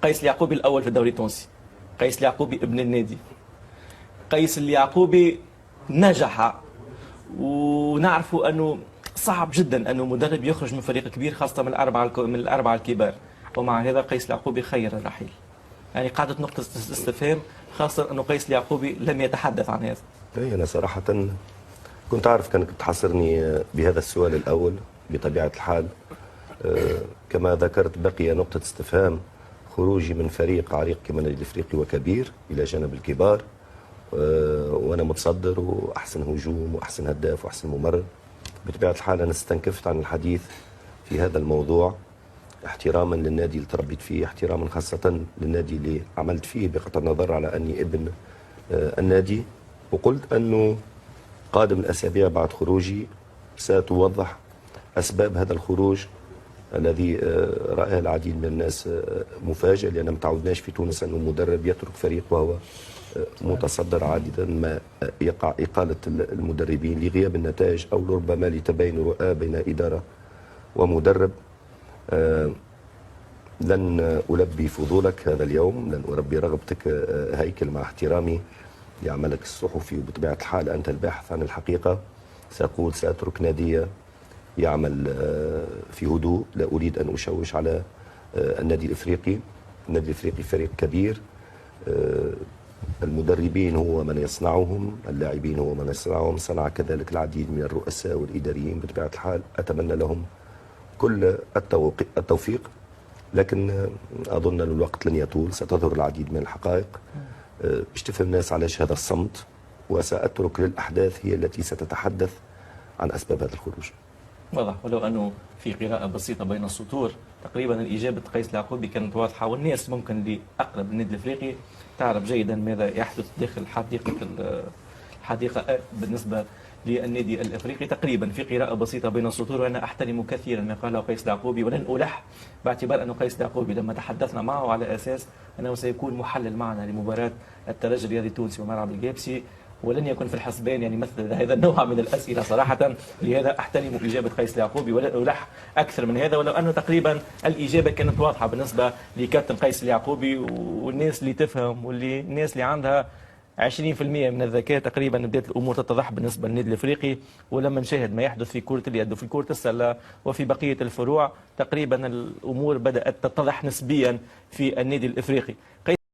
قيس اليعقوبي الأول في الدوري التونسي، قيس اليعقوبي ابن النادي، قيس اليعقوبي نجح، ونعرفوا أنه صعب جدا أنه مدرب يخرج من فريق كبير خاصة من الأربعة الكبار، ومع هذا قيس اليعقوبي خير الرحيل. يعني قاعدة نقطة استفهام، خاصة أنه قيس اليعقوبي لم يتحدث عن هذا. أنا صراحة كنت عارف كانك تحصرني بهذا السؤال الأول بطبيعة الحال. كما ذكرت بقي نقطة استفهام خروجي من فريق عريق كما النادي الافريقي وكبير الى جانب الكبار، وانا متصدر واحسن هجوم واحسن هداف واحسن ممرر. بطبيعه الحال انا استنكفت عن الحديث في هذا الموضوع احتراما للنادي اللي تربيت فيه، احتراما خاصه للنادي اللي عملت فيه بغض النظر على اني ابن النادي. وقلت انه قادم الاسابيع بعد خروجي ستوضح اسباب هذا الخروج الذي رأى العديد من الناس مفاجئ، لأن ما تعودناش في تونس أنه مدرب يترك فريق وهو متصدر. عادة ما يقع إقالة المدربين لغياب النتائج أو ربما لتباين رؤى بين إدارة ومدرب. لن ألبي فضولك هذا اليوم، لن أربي رغبتك هيكل، مع احترامي لعملك الصحفي وبطبيعة الحال أنت الباحث عن الحقيقة. سأقول سأترك نادي يعمل في هدوء، لا أريد أن أشوش على النادي الإفريقي. النادي الإفريقي فريق كبير، المدربين هو من يصنعهم، اللاعبين هو من يصنعهم، صنع كذلك العديد من الرؤساء والإداريين. بطبيعة الحال أتمنى لهم كل التوفيق، لكن أظن أن الوقت لن يطول، ستظهر العديد من الحقائق باش تفهم الناس علاش هذا الصمت، وسأترك للأحداث هي التي ستتحدث عن أسباب هذا الخروج. واضح، ولو أنه في قراءة بسيطة بين السطور تقريبا الإجابة قيس اليعقوبي كانت واضحة، والناس ممكن اللي أقرب للنادي الإفريقي تعرف جيدا ماذا يحدث داخل الحديقة بالنسبة للنادي الإفريقي. تقريبا في قراءة بسيطة بين السطور، وأنا أحترم كثيرا ما قاله قيس اليعقوبي، ولن ألح باعتبار أن قيس اليعقوبي لما تحدثنا معه على أساس أنه سيكون محلل معنا لمباراة الترجي الرياضي التونسي وملعب الجابسي، ولن يكن في الحسبان يعني مثل هذا النوع من الأسئلة صراحة. لهذا أحترم إجابة قيس اليعقوبي ولن ألح أكثر من هذا، ولو أنه تقريبا الإجابة كانت واضحة بالنسبة لكابتن قيس اليعقوبي. والناس اللي تفهم الناس اللي عندها 20% من الذكاء تقريبا بدات الامور تتضح بالنسبه للنادي الافريقي. ولما نشاهد ما يحدث في كره اليد وفي كره السله وفي بقيه الفروع، تقريبا الامور بدات تتضح نسبيا في النادي الافريقي.